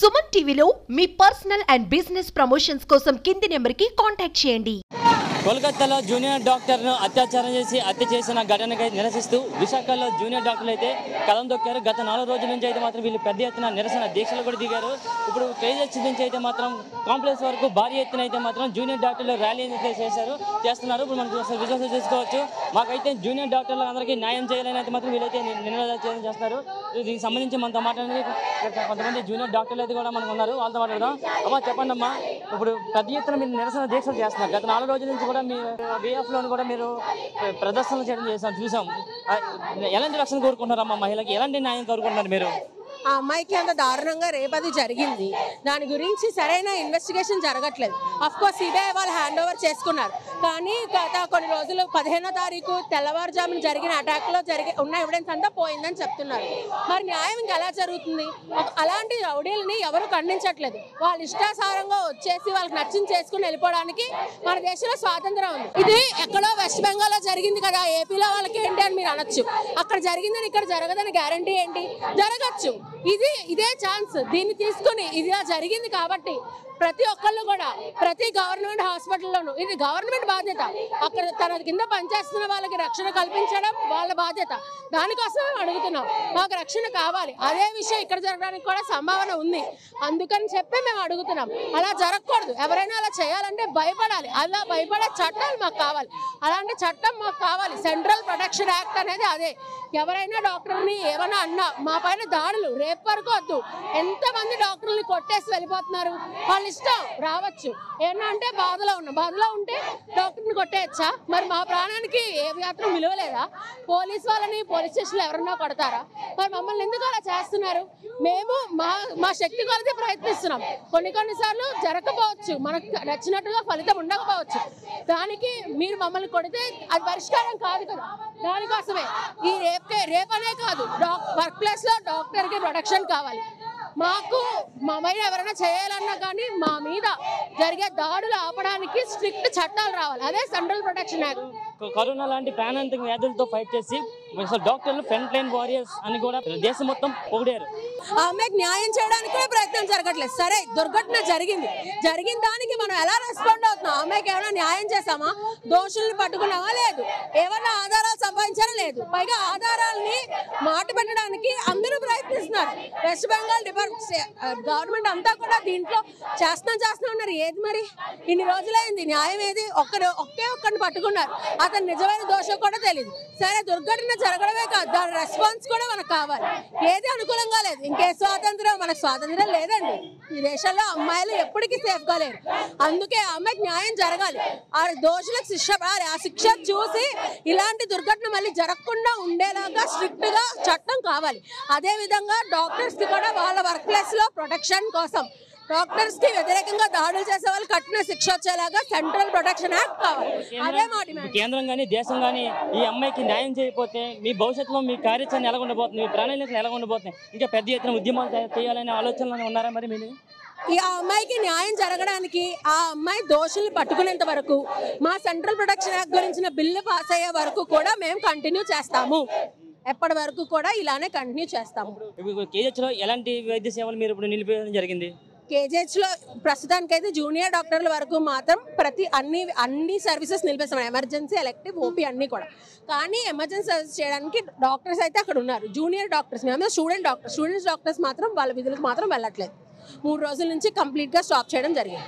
సుమన్ టీవీలో మీ personal and business promotions కోసం కింది నెంబర్కి కాంటాక్ట్ చేయండి. కోల్కతాలో జూనియర్ డాక్టర్ను అత్యాచారం చేసి హత్య చేసిన ఘటనకై నిరసిస్తూ విశాఖలో జూనియర్ డాక్టర్లు అయితే కలం దొక్కారు. గత 4 రోజుల నుంచి అయితే మాత్రం వీళ్ళు పెద్ద ఎత్తున నిరసన దీక్షలు కూడా దిగారు. ఇప్పుడు కేజీహెచ్ నుంచి అయితే మాత్రం కాంప్లెక్స్ వరకు భారీ ఎత్తున అయితే మాత్రం జూనియర్ డాక్టర్లు ర్యాలీ అయితే చేస్తున్నారు. ఇప్పుడు మనం విశ్వాసం చేసుకోవచ్చు. మాకైతే జూనియర్ డాక్టర్లు అందరికీ న్యాయం చేయాలని అయితే మాత్రం వీళ్ళైతే నినాదాలు చేస్తున్నారు. దీనికి సంబంధించి మనతో మాట్లాడడానికి కొంతమంది జూనియర్ డాక్టర్లు అయితే కూడా మనకు ఉన్నారు. వాళ్ళతో మాట్లాడదాం. అమ్మా చెప్పండి అమ్మా, ఇప్పుడు పెద్ద ఎత్తున మీరు నిరసన దీక్షలు చేస్తున్నారు. గత 4 రోజుల నుంచి కూడా మీ వేఎఫ్లో కూడా మీరు ప్రదర్శనలు చేయడం చూసాం. ఎలాంటి రక్షణ కోరుకుంటున్నారమ్మా? మహిళకి ఎలాంటి న్యాయం కోరుకుంటున్నారు మీరు? ఆ అమ్మాయికి అంత దారుణంగా రేపది జరిగింది. దాని గురించి సరైన ఇన్వెస్టిగేషన్ జరగట్లేదు. అఫ్కోర్స్ సిబిఐ వాళ్ళు హ్యాండ్ ఓవర్ చేసుకున్నారు. కానీ గత కొన్ని రోజులు 15వ తారీఖు తెల్లవారుజామున జరిగిన అటాక్లో ఉన్న ఎవిడెన్స్ అంతా పోయిందని చెప్తున్నారు. మరి న్యాయం ఇంకా ఎలా జరుగుతుంది? అలాంటి రౌడీలని ఎవరు ఖండించట్లేదు. వాళ్ళ ఇష్టాసారంగా వచ్చేసి వాళ్ళకి నచ్చింది చేసుకుని వెళ్ళిపోవడానికి మన దేశంలో స్వాతంత్రం ఉంది. ఇది ఎక్కడో వెస్ట్ బెంగాల్లో జరిగింది కదా, ఏపీలో వాళ్ళకి ఏంటి అని మీరు అనొచ్చు. అక్కడ జరిగిందని ఇక్కడ జరగదని గ్యారంటీ ఏంటి? జరగచ్చు. ఇదే ఛాన్స్. దీన్ని తీసుకుని ఇది జరిగింది కాబట్టి ప్రతి ఒక్కళ్ళు కూడా ప్రతి గవర్నమెంట్ హాస్పిటల్లోనూ ఇది గవర్నమెంట్ బాధ్యత. అక్కడ తన కింద పనిచేస్తున్న వాళ్ళకి రక్షణ కల్పించడం వాళ్ళ బాధ్యత. దానికోసమే అడుగుతున్నాం, మాకు రక్షణ కావాలి. అదే విషయం ఇక్కడ జరగడానికి కూడా సంభావన ఉంది. అందుకని చెప్పి మేము అడుగుతున్నాం. అలా జరగకూడదు. ఎవరైనా అలా చేయాలంటే భయపడాలి. అలా భయపడే చట్టాలు మాకు కావాలి. అలాంటి చట్టం మాకు కావాలి. సెంట్రల్ ప్రొటెక్షన్ యాక్ట్ అనేది అదే. ఎవరైనా డాక్టర్ని ఏమైనా అన్నా మా పైన దాడులు రేపు వరకు వద్దు. ఎంతమంది డాక్టర్ని కొట్టేసి వెళ్ళిపోతున్నారు. వాళ్ళ ఇష్టం రావచ్చు. ఏమన్నా అంటే బాధలో ఉంటే డాక్టర్ని కొట్టేయచ్చా? మరి మా ప్రాణానికి ఏ మాత్రం విలువలేదా? పోలీస్ వాళ్ళని పోలీస్ స్టేషన్లో ఎవరన్నా కొడతారా? మరి మమ్మల్ని ఎందుకు అలా చేస్తున్నారు? మేము మా శక్తి కొలది ప్రయత్నిస్తున్నాం. కొన్నిసార్లు జరగకపోవచ్చు, మనకు నచ్చినట్టుగా ఫలితం ఉండకపోవచ్చు. దానికి మీరు మమ్మల్ని కొడితే అది పరిష్కారం కాదు కదా. దానికోసమే ఈ రేపనే కాదు, వర్క్ ప్లేస్లో డాక్టర్కి ప్రొటెక్షన్ కావాలి. మాకు మా మీద ఎవరైనా చేయాలన్నా కానీ మా మీద జరిగే దాడులు ఆపడానికి స్ట్రిక్ట్ చట్టాలు రావాలి. అదే సెంట్రల్ ప్రొటెక్షన్ యాక్ట్. కరోనా లాంటి ప్రాణాంతక వ్యాధులతో ఫైట్ చేసి డాక్టర్లు ఫ్రంట్ లైన్ వారియర్స్ అని కూడా దేశం మొత్తం పొగిడారు. ఆ అమ్మాయికి న్యాయం చేయడానికి కూడా ప్రయత్నం జరగట్లేదు. సరే, దుర్ఘటన జరిగిన దానికి మనం ఎలా రెస్పాండ్ అవుతున్నాం? అమ్మాయికి ఏమైనా న్యాయం చేసామా? దోషుల్ని పట్టుకున్నామా? లేదు. ఏమన్నా ఆధారాలు సంపాదించారా? లేదు. పైగా ఆధారాలని మాట పెట్టడానికి అందరూ ప్రయత్నిస్తున్నారు. వెస్ట్ బెంగాల్ గవర్నమెంట్ అంతా కూడా దీంట్లో చేస్తున్నా ఉన్నారు. ఏది మరి ఇన్ని రోజులైంది? న్యాయం ఏది? ఒక్కరిని పట్టుకున్నారు. అతను నిజమైన దోషం కూడా తెలియదు. సరే, దుర్ఘటన జరగడమే కాదు, దాని రెస్పాన్స్ కూడా మనకు కావాలి. ఏది అనుకూలంగా లేదు. ఇంకే స్వాతంత్రం? మనకు స్వాతంత్రం లేదండి. ఈ దేశంలో అమ్మాయిలు ఎప్పటికీ సేఫ్గా లేరు. అందుకే ఆ అమ్మాయికి న్యాయం జరగాలి. ఆ దోషులకు శిక్ష పడాలి. ఆ శిక్ష చూసి ఇలాంటి దుర్ఘటన మళ్ళీ జరగకుండా ఉండేలాగా స్ట్రిక్ట్ గా చట్టం కావాలి. అదే విధంగా డాక్టర్స్ కి కూడా వాళ్ళ వర్క్ ప్లేస్ లో ప్రొటెక్షన్ కోసం డాక్టర్స్ కి వ్యతిరేకంగా దాడులు చేసే వాళ్ళు కఠిన శిక్ష వచ్చేలాగా సెంట్రల్ ప్రొటెక్షన్ యాక్ట్ కావాలి. అదే మాట. కేంద్రం కానీ దేశం కానీ ఈ అమ్మాయికి న్యాయం చేయకపోతే మీ భవిష్యత్తులో మీ కార్యాచరణ ఎలా ఉండబోతుంది? మీ ప్రణాళికలు ఎలా ఉండబోతున్నాయి? ఇంకా పెద్ద ఎత్తున ఉద్యమాలు చేయాలనే ఆలోచనలు ఉన్నారా మరి మీరు? ఈ అమ్మాయికి న్యాయం జరగడానికి ఆ అమ్మాయి దోషుల్ని పట్టుకునేంత వరకు మా సెంట్రల్ ప్రొటెక్షన్ యాక్ట్ గురించిన బిల్లు పాస్ అయ్యే వరకు కూడా మేము కంటిన్యూ చేస్తాము. ఎప్పటి వరకు కూడా ఇలానే కంటిన్యూ చేస్తాము. కేజీహెచ్లో ఎలాంటి వైద్య సేవలు మీరు ఇప్పుడు నిలిపేయడం జరిగింది? కేజీహెచ్లో ప్రస్తుతానికైతే జూనియర్ డాక్టర్ల వరకు మాత్రం అన్ని సర్వీసెస్ నిలిపేస్తాం. ఎమర్జెన్సీ, ఎలక్టివ్, ఓపీ అన్నీ కూడా. కానీ ఎమర్జెన్సీ సర్వీస్ చేయడానికి డాక్టర్స్ అయితే అక్కడ ఉన్నారు. జూనియర్ డాక్టర్స్, మేము స్టూడెంట్స్ డాక్టర్స్ మాత్రం వాళ్ళ విధులకు మాత్రం వెళ్ళట్లేదు. 3 రోజుల నుంచి కంప్లీట్ గా స్టాప్ చేయడం జరిగింది.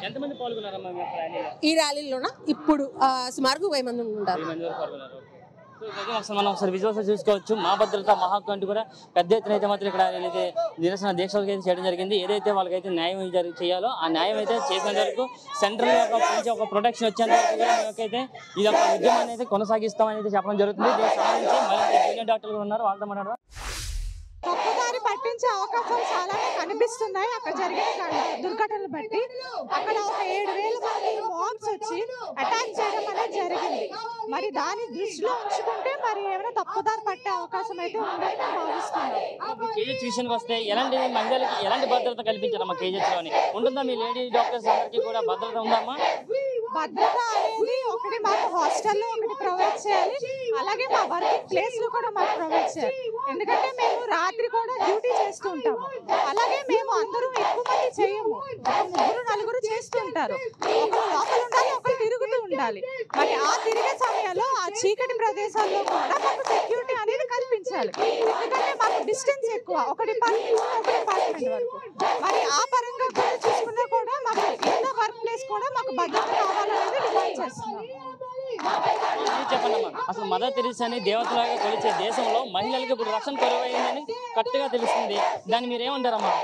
ఈ ర్యాలీలోన ఇప్పుడు సుమారుగా 1000 మంది ఉంటారు. మనం ఒకసారి విజువల్స్ చూసుకోవచ్చు. మా భద్రత మహాకు అంటూ కూడా పెద్ద ఎత్తున అయితే మాత్రం ఇక్కడ నిరసన దీక్షలకు అయితే చేయడం జరిగింది. ఏదైతే వాళ్ళకైతే న్యాయం చేయాలో ఆ న్యాయం అయితే చేసేంత వరకు సెంట్రల్ నుంచి ఒక ప్రొటెక్షన్ వచ్చేంత వరకు మనకైతే ఇది ఒక ఉద్యమాన్ని అయితే కొనసాగిస్తామని అయితే చెప్పడం జరుగుతుంది. దీనికి సంబంధించి మళ్ళీ జూనియర్ డాక్టర్లు ఉన్నారు, వాళ్ళతో మాట్లాడదాం. తప్పుదారి పట్టించే అవకాశాలు చాలానే కనిపిస్తున్నాయి. అక్కడ జరిగిన దుర్ఘటనలు బట్టి అక్కడ ఒక 7000 మంది మాబ్స్ వచ్చి అటాక్ చేయడం అనేది జరిగింది. మరి దాన్ని దృష్టిలో ఉంచుకుంటే మరి ఏమైనా తప్పుదారి పట్టే అవకాశం అయితే ఉందని భావిస్తున్నాం. కేజీహెచ్ విషయానికి వస్తే ఎలాంటి మహిళలకి ఎలాంటి భద్రత కల్పించారమ్మా? కేజీహెచ్లోని ఉంటుందా? మీ లేడీ డాక్టర్స్ అందరికీ కూడా భద్రత ఉందమ్మా? భద్రత అనేది ఒకటి మాకు హాస్టల్లో ఒకటి ప్రొవైడ్ చేయాలి. అలాగే మా వర్కింగ్ ప్లేస్ లో కూడా మాకు ప్రొవైడ్ చేయాలి. ఎందుకంటే మేము రాత్రి కూడా డ్యూటీ చేస్తూ ఉంటాము. అలాగే మేము అందరూ ఎక్కువ మంది చేయము. ఒక ముగ్గురు నలుగురు చేస్తూ ఉంటారు. ఒకరు లోపల ఉండాలి, ఒకరు తిరుగుతూ ఉండాలి. మరి ఆ తిరిగే సమయంలో ఆ చీకటి ప్రదేశాల్లో కూడా మాకు సెక్యూరిటీ అనేది కల్పించాలి. ఎందుకంటే మాకు డిస్టెన్స్ ఎక్కువ, ఒక డిపార్ట్మెంట్ ఒక డిపార్ట్మెంట్ వరకు. మరి ఆ పరంగా కూడా చూసుకున్నా కూడా మాకు ఇంత వర్క్ ప్లేస్ కూడా మాకు భద్రత కావాలనేది డిమాండ్ చేస్తున్నాం. చెప్పండి అమ్మా, అసలు మదర్ తెరీసాని దేవతలాగా కొలిచే దేశంలో మహిళలకు ఇప్పుడు రక్షణ కొరవైందని కరెక్ట్గా తెలుస్తుంది. దాన్ని మీరేమంటారమ్మా?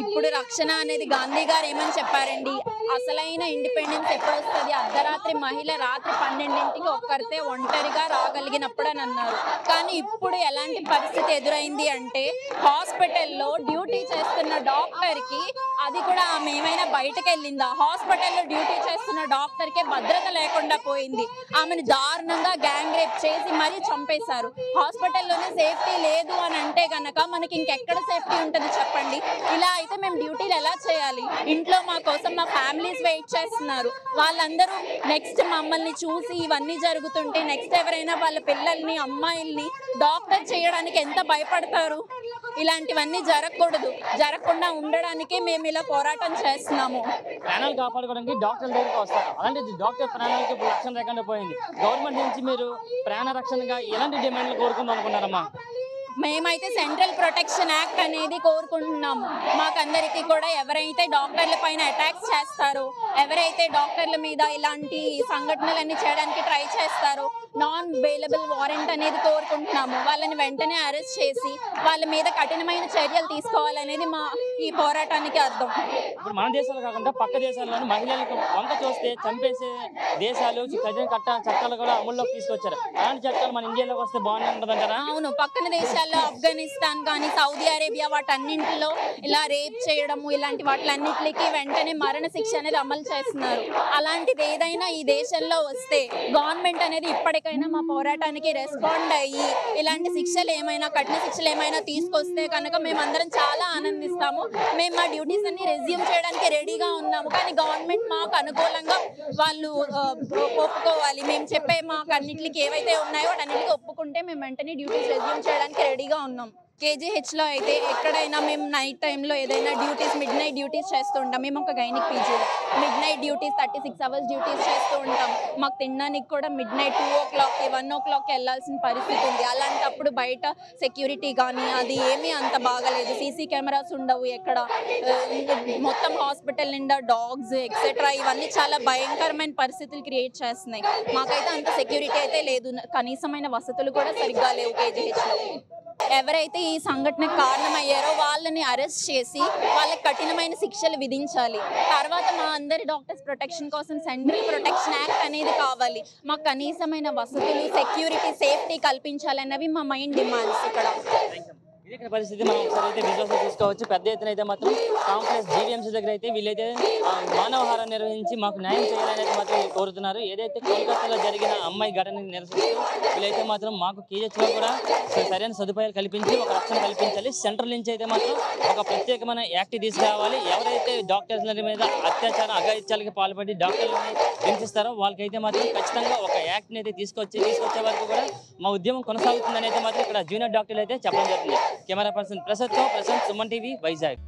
ఇప్పుడు రక్షణ అనేది గాంధీ గారు ఏమని చెప్పారండి, అసలైన ఇండిపెండెన్స్ ఎప్పుడు వస్తుంది, అర్ధరాత్రి మహిళ రాత్రి 12ంటికి ఒక్కరితే ఒంటరిగా రాగలిగినప్పుడు అని అన్నారు. కానీ ఇప్పుడు ఎలాంటి పరిస్థితి ఎదురైంది అంటే హాస్పిటల్లో డ్యూటీ చేస్తున్న డాక్టర్కి, అది కూడా ఆమె ఏమైనా బయటకు వెళ్ళిందా, హాస్పిటల్లో డ్యూటీ చేస్తున్న డాక్టర్కే భద్రత లేకుండా పోయింది. ఆమెను దారుణంగా గ్యాంగ్ రేప్ చేసి మరీ చంపేశారు. హాస్పిటల్లోనే సేఫ్టీ లేదు అని అంటే గనక మనకి ఇంకెక్కడ సేఫ్టీ ఉంటుంది చెప్పండి. ఇలా అయితే మేము డ్యూటీలు ఎలా చేయాలి? ఇంట్లో మా కోసం మా ఫ్యామిలీస్ వెయిట్ చేస్తున్నారు. వాళ్ళందరూ నెక్స్ట్ మమ్మల్ని చూసి ఇవన్నీ జరుగుతుంటే నెక్స్ట్ ఎవరైనా వాళ్ళ పిల్లల్ని అమ్మాయిల్ని డాక్టర్ చేయడానికి ఎంత భయపడతారు. ఇలాంటివన్నీ జరగకూడదు. జరగకుండా ఉండడానికే మేము ఇలా పోరాటం చేస్తున్నాము. ప్రాణాలు కాపాడుకోవడానికి డాక్టర్ల దగ్గరికి వస్తారు. అలాంటి డాక్టర్ ప్రాణాలకి ఇప్పుడు రక్షణ లేకుండా పోయింది. గవర్నమెంట్ నుంచి మీరు ప్రాణ రక్షణగా ఎలాంటి డిమాండ్లు కోరుకుందాం అనుకుంటారమ్మా? మేమైతే సెంట్రల్ ప్రొటెక్షన్ యాక్ట్ అనేది కోరుకుంటున్నాము. మాకందరికీ కూడా ఎవరైతే డాక్టర్ల పైన అటాక్స్ చేస్తారో, ఎవరైతే డాక్టర్ల మీద ఇలాంటి సంఘటనలన్నీ చేయడానికి ట్రై చేస్తారో నాన్ బెయిలబుల్ వారెంట్ అనేది కోరుకుంటున్నాము. వాళ్ళని వెంటనే అరెస్ట్ చేసి వాళ్ళ మీద కఠినమైన చర్యలు తీసుకోవాలనేది మా ఈ పోరాటానికి అర్థం. ఇప్పుడు మన దేశాలు కాకుండా పక్క దేశాల్లోని మహిళలకు వంక చూస్తే చంపేసే దేశాలు కఠిన చట్టాలు కూడా అమల్లోకి తీసుకొచ్చారు. అలాంటి చట్టాలు మన ఇండియాలోకి వస్తే బాగుంటుందంటారా? అవును, పక్కన దేశాల్లో ఆఫ్ఘనిస్తాన్ కానీ సౌదీ అరేబియా వాటన్నింటిలో ఇలా రేప్ చేయడము ఇలాంటి వాటిలన్నింటికి వెంటనే మరణ శిక్ష అనేది అమలు చేస్తున్నారు. అలాంటిది ఏదైనా ఈ దేశంలో వస్తే గవర్నమెంట్ అనేది ఇప్పటికైనా మా పోరాటానికి రెస్పాండ్ అయ్యి ఇలాంటి శిక్షలు ఏమైనా కఠిన శిక్షలు ఏమైనా తీసుకొస్తే కనుక మేమందరం చాలా ఆనందిస్తాము. మేము మా డ్యూటీస్ అన్ని రెజ్యూమ్ చేయడానికి రెడీగా ఉన్నాము. కానీ గవర్నమెంట్ మాకు అనుకూలంగా వాళ్ళు ఒప్పుకోవాలి. మేము చెప్పే మాకు అన్నింటికి ఏవైతే ఉన్నాయో వాటన్నిటికీ ఒప్పుకుంటే మేము వెంటనే డ్యూటీస్ రెజ్యూమ్ చేయడానికి రెడీగా ఉన్నాం. కేజీహెచ్లో అయితే ఎక్కడైనా మేము నైట్ టైంలో ఏదైనా డ్యూటీస్ మిడ్ నైట్ డ్యూటీస్ చేస్తూ ఉంటాం. మేము ఒక గైనిక్ పీజీలో mid night duties 36 hours duties చేస్తూ ఉంటాం. మాకు తినడానికి కూడా మిడ్ నైట్ 2 o'clock 1 o'clock వెళ్ళాల్సిన పరిస్థితి ఉంది. అలాంటప్పుడు బయట సెక్యూరిటీ కానీ అది ఏమీ అంత బాగలేదు. సీసీ కెమెరాస్ ఉండవు ఎక్కడ. మొత్తం హాస్పిటల్ నిండా డాగ్స్ ఎక్సెట్రా ఇవన్నీ చాలా భయంకరమైన పరిస్థితులు క్రియేట్ చేస్తున్నాయి. మాకైతే అంత సెక్యూరిటీ అయితే లేదు. కనీసమైన వసతులు కూడా సరిగ్గా లేవు కేజీహెచ్లో. ఎవరైతే ఈ సంఘటనకు కారణమయ్యారో వాళ్ళని అరెస్ట్ చేసి వాళ్ళకి కఠినమైన శిక్షలు విధించాలి. తర్వాత మా అందరి డాక్టర్స్ ప్రొటెక్షన్ కోసం సెంట్రల్ ప్రొటెక్షన్ యాక్ట్ అనేది కావాలి. మాకు కనీసమైన వసతులు, సెక్యూరిటీ, సేఫ్టీ కల్పించాలన్నవి మా మెయిన్ డిమాండ్స్. ఇక్కడ పరిస్థితి మనం ఒకసారి అయితే విజువల్స్ చూసుకోవచ్చు. పెద్ద ఎత్తున అయితే మాత్రం కాంప్లెక్స్ జీవీఎంసీ దగ్గర అయితే వీళ్ళైతే మానవహారం నిర్వహించి మాకు న్యాయం చేయాలనేది మాత్రం కోరుతున్నారు. ఏదైతే కోల్కతాలో జరిగిన అమ్మాయి ఘటనని నిరసిస్తూ వీళ్ళైతే మాత్రం మాకు కేజీహెచ్లో కూడా సరైన సదుపాయాలు కల్పించి ఒక రక్షణ కల్పించాలి. సెంట్రల్ నుంచి అయితే మాత్రం ఒక ప్రత్యేకమైన యాక్ట్ తీసుకురావాలి. ఎవరైతే డాక్టర్ల మీద అత్యాచారం అఘాయిత్యాలకు పాల్పడి డాక్టర్లని హింసిస్తారో వాళ్ళకైతే మాత్రం ఖచ్చితంగా ఒక యాక్ట్ని అయితే తీసుకొచ్చే వరకు కూడా మా ఉద్యమం కొనసాగుతుందని అయితే మాత్రం ఇక్కడ జూనియర్ డాక్టర్లు అయితే చెప్పడం జరుగుతుంది. కెమెరా పర్సన్ ప్రసాద్తో ప్రశాంత్, సుమన్ టీవీ, వైజాగ్.